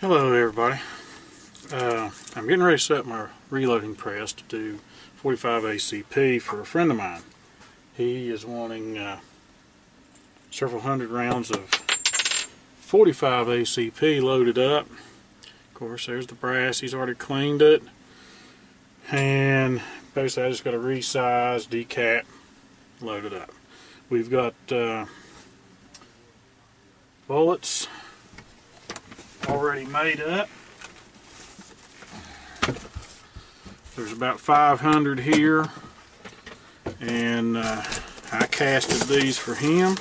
Hello everybody. I'm getting ready to set up my reloading press to do 45 ACP for a friend of mine. He is wanting several hundred rounds of 45 ACP loaded up. Of course, there's the brass. He's already cleaned it. And basically I just got a resize decap loaded up. We've got bullets already made up. There's about 500 here, and I casted these for him,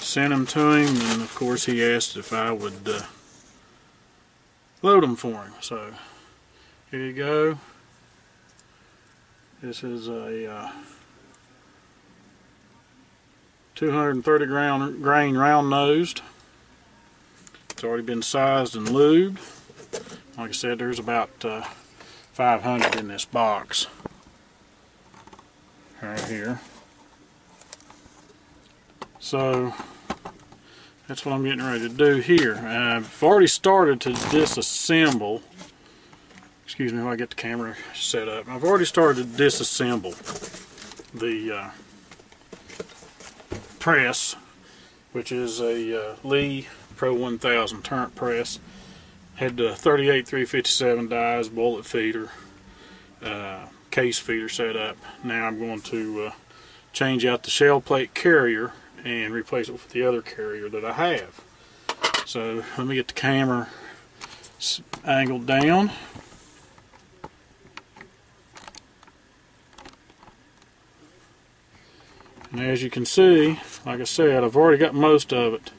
sent them to him, and of course he asked if I would load them for him. So here you go. This is a 230 grain round nosed. It's already been sized and lubed. Like I said, there's about 500 in this box right here. So that's what I'm getting ready to do here. I've already started to disassemble. Excuse me while I get the camera set up. I've already started to disassemble the press, which is a Lee Pro1000 turret press. Had the 38 357 dies, bullet feeder, case feeder set up. Now I'm going to change out the shell plate carrier and replace it with the other carrier that I have. So let me get the camera angled down. And as you can see, like I said, I've already got most of it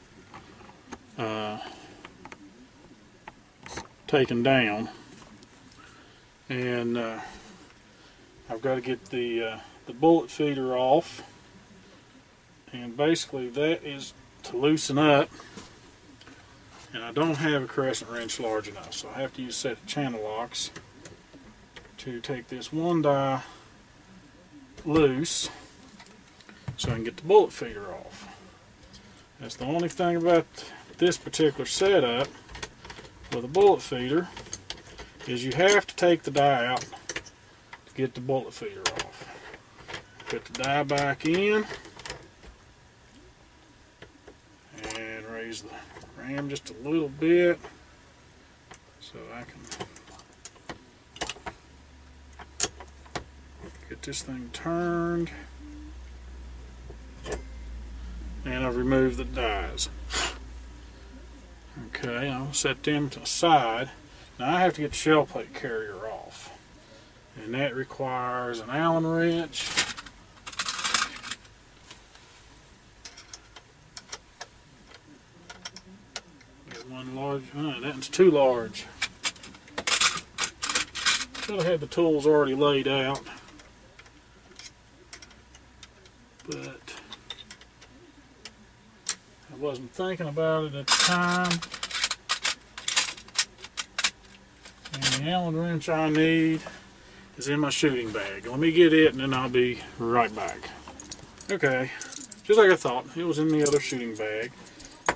taken down, and I've got to get the bullet feeder off, and basically that is to loosen up, and I don't have a crescent wrench large enough, so I have to use a set of channel locks to take this one die loose so I can get the bullet feeder off. That's the only thing about this particular setup with a bullet feeder, is you have to take the die out to get the bullet feeder off. Put the die back in and raise the ram just a little bit so I can get this thing turned, and I've removed the dies. Okay, I'll set them to the side. Now I have to get the shell plate carrier off, and that requires an Allen wrench, get one large. That's too large. Should have had the tools already laid out, but I wasn't thinking about it at the time. And the Allen wrench I need is in my shooting bag. Let me get it and then I'll be right back. Okay, just like I thought, it was in the other shooting bag.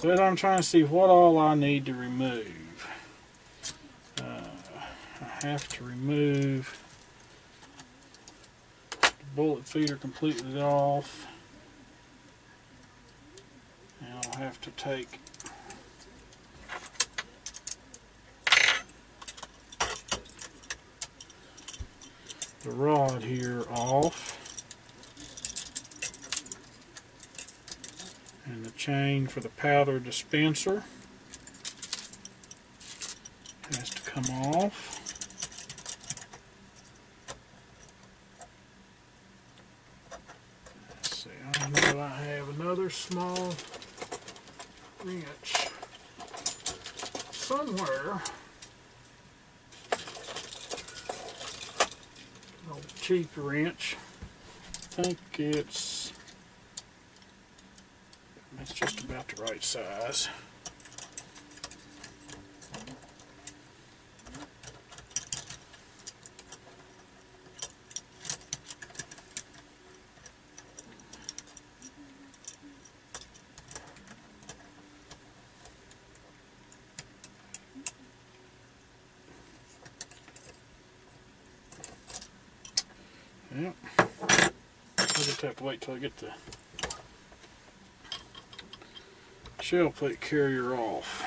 But I'm trying to see what all I need to remove. I have to remove the bullet feeder completely off. And I'll have to take the rod here off, and the chain for the powder dispenser has to come off. I know I have another small wrench somewhere. An old cheap wrench. I think it's just about the right size. Yep. I'll just have to wait till I get the shell plate carrier off.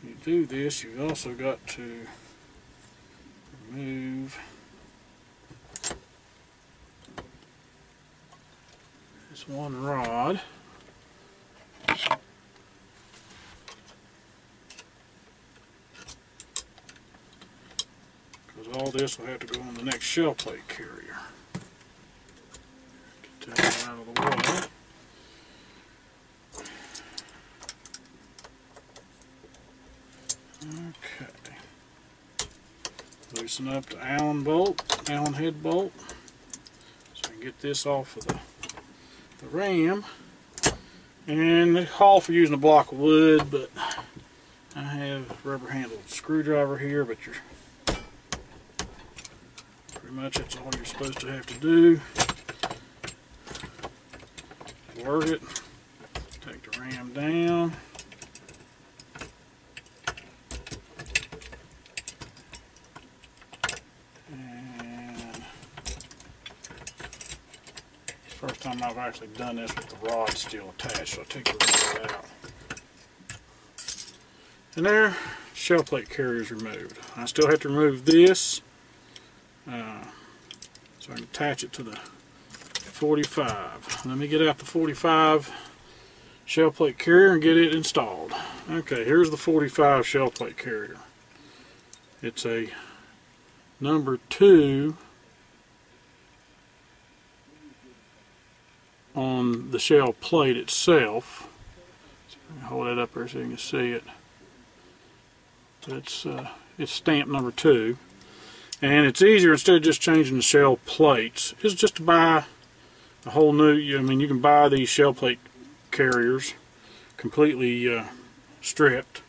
When you do this, you've also got to remove this one rod. Because all this will have to go on the next shell plate carrier. Get that out of the way. Okay. Loosen up the Allen head bolt, so I can get this off of the ram. And they call for using a block of wood, but I have a rubber handled screwdriver here, but pretty much that's all you're supposed to have to do. Work it, take the ram down. First time I've actually done this with the rod still attached, so I take the rod out. And there, shell plate carrier is removed. I still have to remove this, so I can attach it to the 45. Let me get out the 45 shell plate carrier and get it installed. Okay, here's the 45 shell plate carrier. It's a number 2 on the shell plate itself. So I can hold it up there so you can see it. It's stamped number 2, and it's easier, instead of just changing the shell plates, is just to buy a whole new. I mean, you can buy these shell plate carriers completely stripped.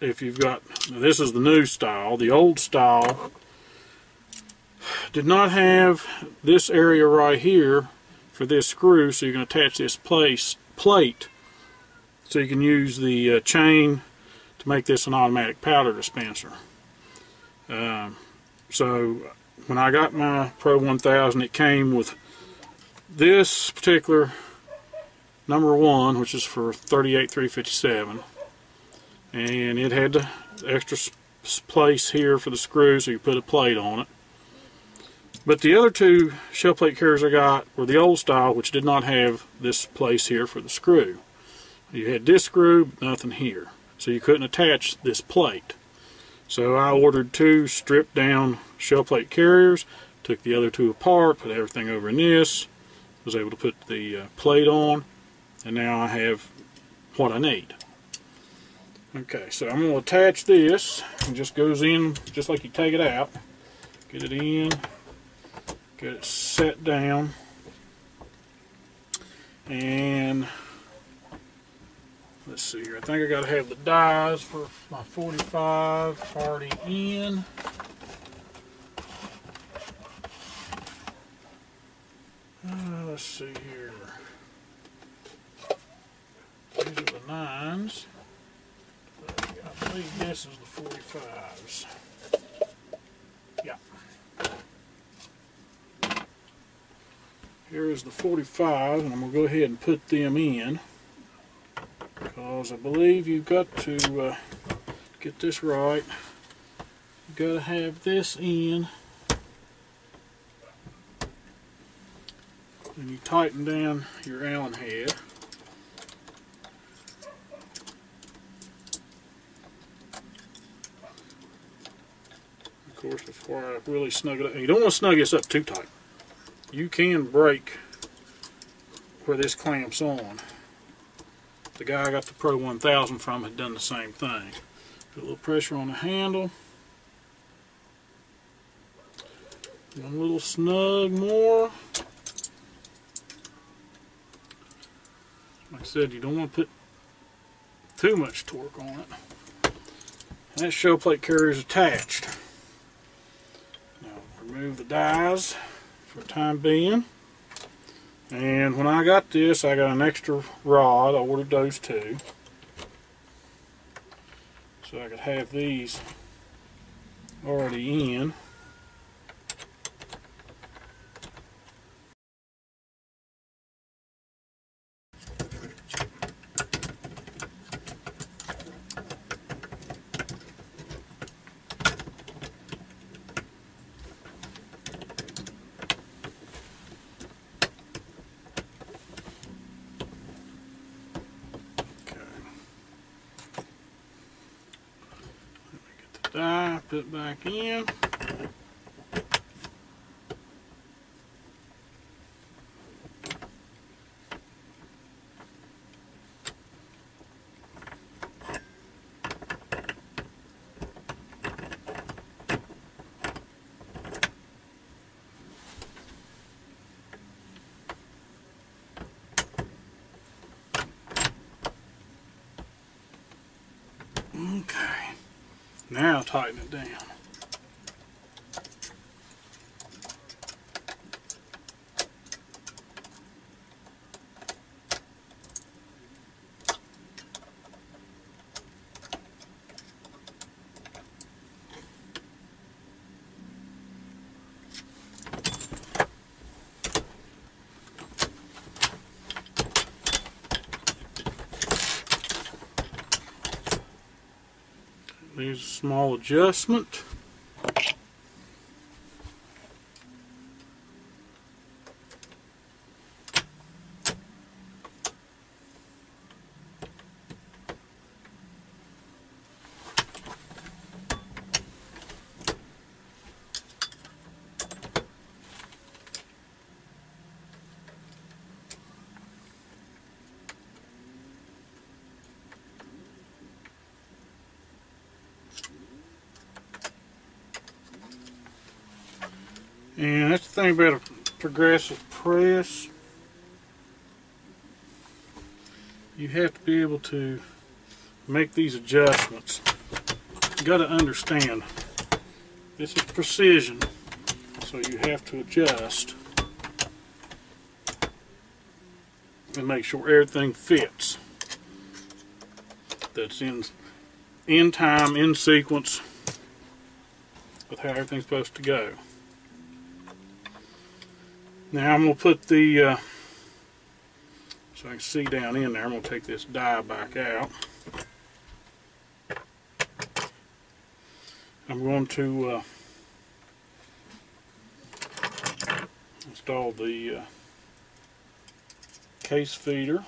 If you've got, this is the new style. The old style did not have this area right here for this screw, so you can attach this plate so you can use the chain to make this an automatic powder dispenser. So when I got my Pro1000, it came with this particular number 1, which is for 38-357, and it had the extra place here for the screw so you put a plate on it. But the other 2 shell plate carriers I got were the old style, which did not have this place here for the screw. You had this screw, but nothing here, so you couldn't attach this plate. So I ordered 2 stripped down shell plate carriers, took the other 2 apart, put everything over in this, was able to put the plate on, and now I have what I need. Okay, so I'm going to attach this. It just goes in just like you take it out. Get it in, get it set down, and let's see here. I think I got to have the dies for my 45 already in. Let's see here. These are the 9s. I believe this is the 45s. Yeah. Here is the 45, and I'm going to go ahead and put them in, because I believe you've got to get this right. You've got to have this in, and you tighten down your Allen head. Of course, before I really snug it up. And you don't want to snug this up too tight. You can break where this clamps on. The guy I got the Pro1000 from had done the same thing. Put a little pressure on the handle. One little snug more. Like I said, you don't want to put too much torque on it. And that show plate carrier is attached. Now remove the dies for the time being. And when I got this, I got an extra rod. I ordered those too, so I could have these already in. Die, put it back in. Okay. Now tighten it down. There's a small adjustment. And that's the thing about a progressive press. You have to be able to make these adjustments. You got to understand, this is precision, so you have to adjust and make sure everything fits. That's in time, in sequence with how everything's supposed to go. Now I'm going to put the, so I can see down in there, I'm going to take this die back out. I'm going to install the case feeder.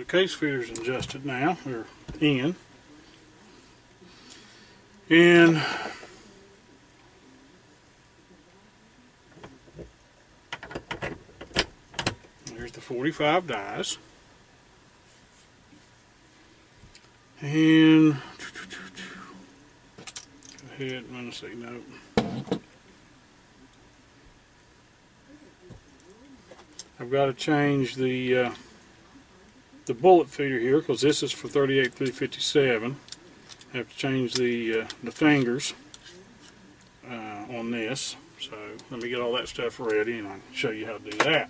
the case feeder's adjusted now, or in. And there's the 45 dies. And go ahead, I'm going to say no. I've got to change the bullet feeder here, because this is for 38 through 57. I have to change the fingers on this. So let me get all that stuff ready and I'll show you how to do that.